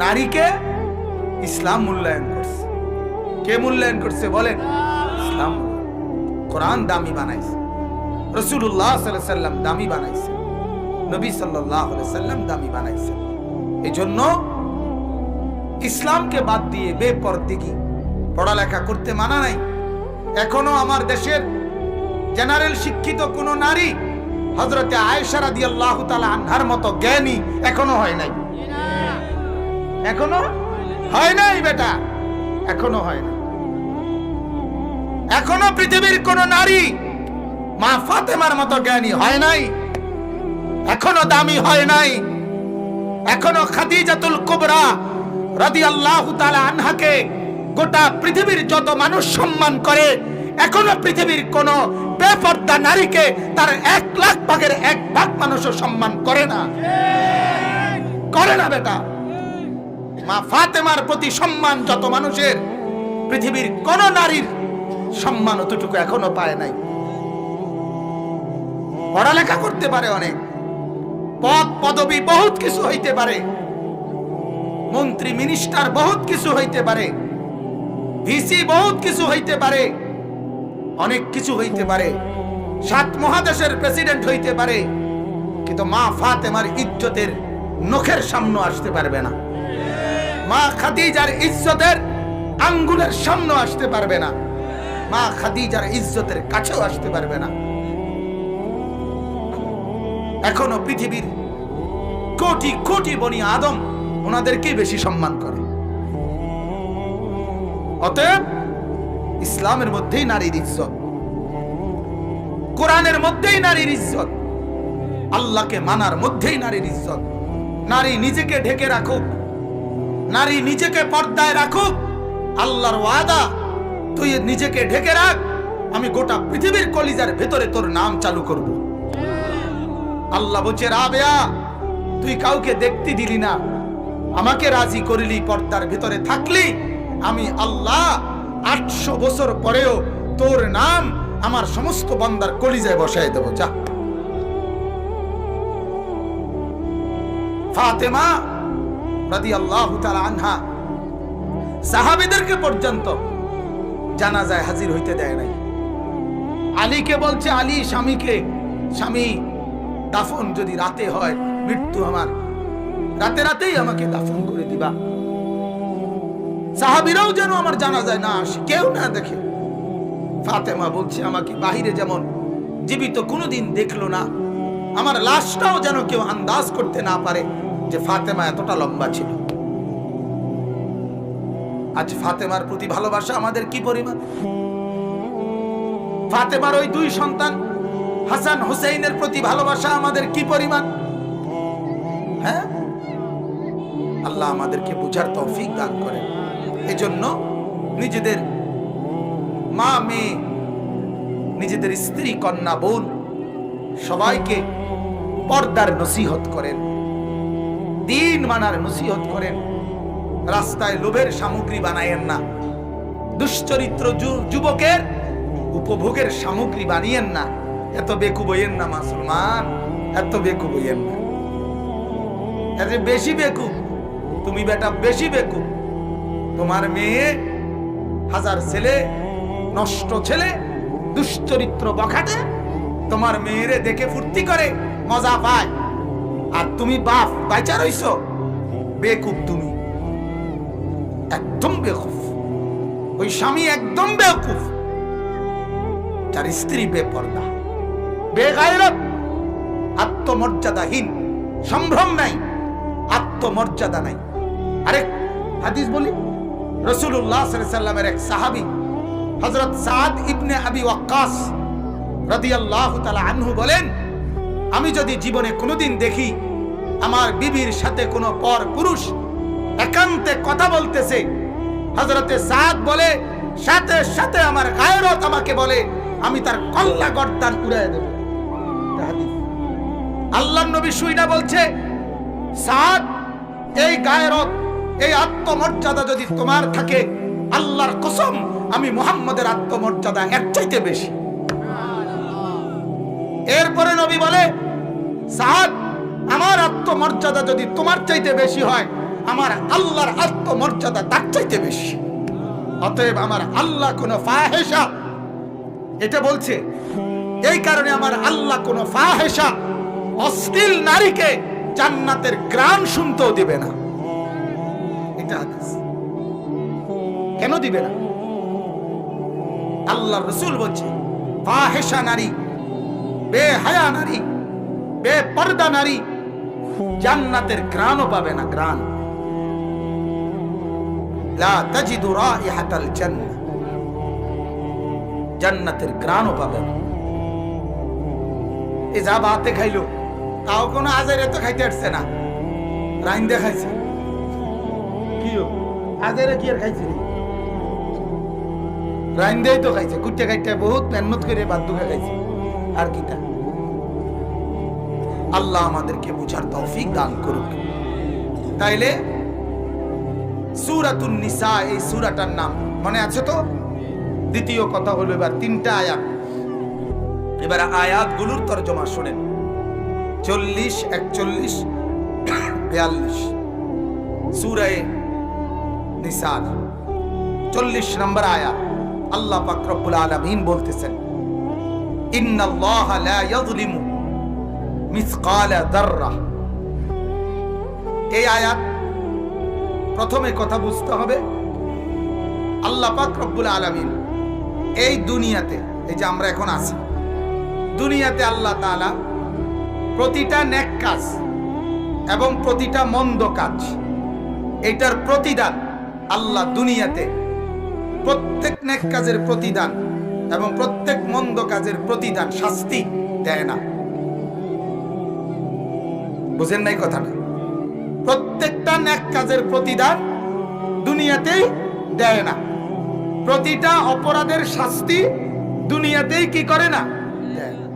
নারীকে ইসলাম মূল্যায়ন করছে। কে মূল্যায়ন করছে বলেন? ইসলাম। কোরআন দামি বানাইছে, রাসূলুল্লাহ সাল্লাল্লাহু আলাইহি সাল্লাম দামি বানাইছে, নবী সাল্লাল্লাহু আলাইহি সাল্লাম দামি বানাইছে। এজন্য ইসলামকে বাদ দিয়ে বেপরদিগি পড়ালেখা করতে মানা নাই। এখনো আমার দেশের জেনারেল শিক্ষিত কোন নারী হযরতে আয়েশা রাদিয়াল্লাহু তাআলা আনহার মতো জ্ঞানী এখনো হয় নাই। এখনো হয় নাই বেটা, এখনো হয় না। এখনো পৃথিবীর কোন নারী মা ফাতেমার মতো জ্ঞানী হয় নাই, এখনো দামি হয় নাই। এখনো খাদিজাতুল কুবরা রাদিয়াল্লাহু তাআলা আনহাকে গোটা পৃথিবীর যত মানুষ সম্মান করে, এখনো পৃথিবীর কোন বেপরদা নারীকে তার 1,00,000 ভাগের 1 ভাগ মানুষও সম্মান করে না, করে না বেটা। মা ফাতেমার প্রতি সম্মান যত মানুষের, পৃথিবীর কোন নারীর সম্মান অতটুকু এখনো পায় নাই। পড়ালেখা করতে পারে অনেক, পদ পদবি বহুত কিছু হইতে পারে, মন্ত্রী মিনিস্টার বহুত কিছু হইতে পারে, ভিসি বহুত কিছু হইতে পারে, অনেক কিছু হইতে পারে, 7 মহাদেশের প্রেসিডেন্ট হইতে পারে, কিন্তু মা ফাতেমার ইজ্জতের নখের সামনে আসতে পারবে না। মা খাদিজার ইজ্জতের আঙ্গুলের সামনে আসতে পারবে না। মা খাদিজার ইজ্জতের কাছেও আসতে পারবে না। এখনো পৃথিবীর কোটি কোটি বনি আদম ওনাদেরকেই বেশি সম্মান করে। অতএব ইসলামের মধ্যেই নারীর ইজ্জত, কোরআনের মধ্যেই নারীর ইজ্জত, আল্লাহকে মানার মধ্যেই নারীর ইজ্জত। নারী নিজেকে ঢেকে রাখুক, নারী নিজেকে পর্দায় রাখুক। আল্লাহর ওয়াদা, তুই নিজেকে ঢেকে রাখ, আমি গোটা পৃথিবীর কলিজার ভেতরে তোর নাম চালু করব। আল্লাহ বলছে, রাবেয়া তুই কাউকে দেখতে দিলি না, আমাকে রাজি করিলি, পর্দার ভেতরে থাকলি, আমি আল্লাহ 800 বছর পরেও তোর নাম আমার সমস্ত বান্দার কলিজায় বসায় দেব। যা। ফাতেমা রাদিয়াল্লাহু তাআলা আনহা সাহাবীদেরকে পর্যন্ত জানাজায় হাজির হইতে দেয় নাই। আলীকে বলছে, আলী স্বামীকে, স্বামী দাফন যদি রাতে হয়, মৃত্যু আমার, রাতে রাতেই আমাকে দাফন করে দিবা। সাহাবীরাও যেন আমার জানাজায় না আসে, কেউ না দেখে। ফাতেমা বলছে, আমাকে বাহিরে যেমন জীবিত কোনোদিন দেখলো না, আমার লাশটাও যেন কেউ আন্দাজ করতে না পারে যে ফাতেমা এতটা লম্বা ছিল। আজ ফাতেমার প্রতি ভালোবাসা আমাদের কি পরিমাণ! ফাতেমার ওই 2 সন্তান হাসান হুসাইনের প্রতি ভালোবাসা আমাদের কি পরিমাণ! হ্যাঁ, আল্লাহ আমাদেরকে বুঝার তৌফিক দান করেন। এজন্য নিজেদের মা, মেয়ে, নিজেদের স্ত্রী, কন্যা, বোন সবাইকে পর্দার নসিহত করেন, দ্বীন মানার নসিহত করেন। রাস্তায় লোভের সামগ্রী বানায়েন না, দুশ্চরিত্র যুবকের উপভোগের সামগ্রী বানিয়েন না। এত বেকুব হইয়েন না মুসলমান, এত বেকুব হইয়েন না। এত বেশি বেকুব তুমি বেটা, বেশি বেকুব। তোমার মেয়ে 1000 ছেলে, নষ্ট ছেলে, দুশ্চরিত্র বখাটে তোমার মেয়েরে দেখে ফুর্তি করে, মজা পায়, আর তুমি বাপ বাইচা রইছ। বেকুব তুমি, একদম বেকুব। ওই স্বামী একদম বেকুব যার স্ত্রী বেপর্দা, বেগায়রত, আত্মমর্যাদাহীন, সম্ভ্রম নাই, আত্মমর্যাদা নাই। আরেক হাদিস বলি, রাসূলুল্লাহ সাল্লাল্লাহু আলাইহি সাল্লামের এক সাহাবী হযরত সাদ ইবনে আবি ওয়াক্কাস রাদিয়াল্লাহু তাআলা আনহু বলেন, আমি যদি জীবনে কোনোদিন দেখি আমার বিবির সাথে কোনো পর পুরুষ একান্তে কথা বলতেছে, হযরতে সাদ বলে, সাথে সাথে আমার গায়রত আমাকে বলে, আমি তার কল্লা গর্দান উড়ায় দেব। আল্লাহর নবী শুইনা বলছে, সাদ, এই গায়রত, এই আত্মমর্যাদা যদি তোমার থাকে, আল্লাহর কসম আমি মুহাম্মদের আত্মমর্যাদা এর চাইতে বেশি। এরপরে নবী বলে, সাদ, আমার আত্মমর্যাদা যদি তোমার চাইতে বেশি হয়, আমার আল্লাহর আত্মমর্যাদা তার চাইতে বেশি। অতএব আমার আল্লাহ কোনো ফাহেশা, এটা বলছে এই কারণে আমার আল্লাহ কোনো ফাহেশা অশ্লীল নারীকে জান্নাতের ঘ্রাণ শুনতেও দিবে না। এটা হাদিস। কেন দিবে না? আল্লাহর রাসূল বলছে ফাহেশা নারী, বেহায়া নারী, বেপরদা নারী জান্নাতের ঘ্রাণও পাবে না। ঘ্রাণ লা তাজিদু রাইহাতাল জান্নাহ, জান্নাতের ঘ্রাণও পাবে না। এই যা ভাতে খাইলো তাও কোনো আজারে তো খাইতে আসছে না, রাইন্দে খাইছে। কি আজারে কি আর খাইছে? রাইন্দেই তো খাইছে, কুটে কাটতে বহুত মেহনত করে বাদ দুঃখে খাইছে। আর কিটা? আল্লাহ আমাদেরকে বুঝার তৌফিক দান করুক। তাইলে সূরাতুন নিসা, এই সূরাটার নাম মনে আছে তো? দ্বিতীয় কথা হলো এবার তিনটা আয়াত। এবার আয়াতগুলোর তরজমা শুনেন। 40, 41, 42 সূরা নিসা 40 নম্বর আয়াত। আল্লাহ পাক রব্বুল আলামিন বলতেছেন, ইন্নাল্লাহা লা ইয়াযলিমু মিসকালা যাররা। এই আয়াত প্রথমে কথা বুঝতে হবে, আল্লাহ পাক রব্বুল আলামিন এই দুনিয়াতে, এই যে আমরা এখন আছি দুনিয়াতে, আল্লাহ তাআলা প্রতিটা নেক কাজ এবং প্রতিটা মন্দ কাজ, এটার প্রতিদান আল্লাহ দুনিয়াতে প্রত্যেক নেক কাজের প্রতিদান এবং প্রত্যেক মন্দ কাজের প্রতিদান শাস্তি দেয় না। বুঝেন নাই কথাটা? প্রত্যেকটা নেক কাজের প্রতিদান দুনিয়াতেই দেয় না, প্রতিটা অপরাধের শাস্তি দুনিয়াতেই কি করে না, দেয় না।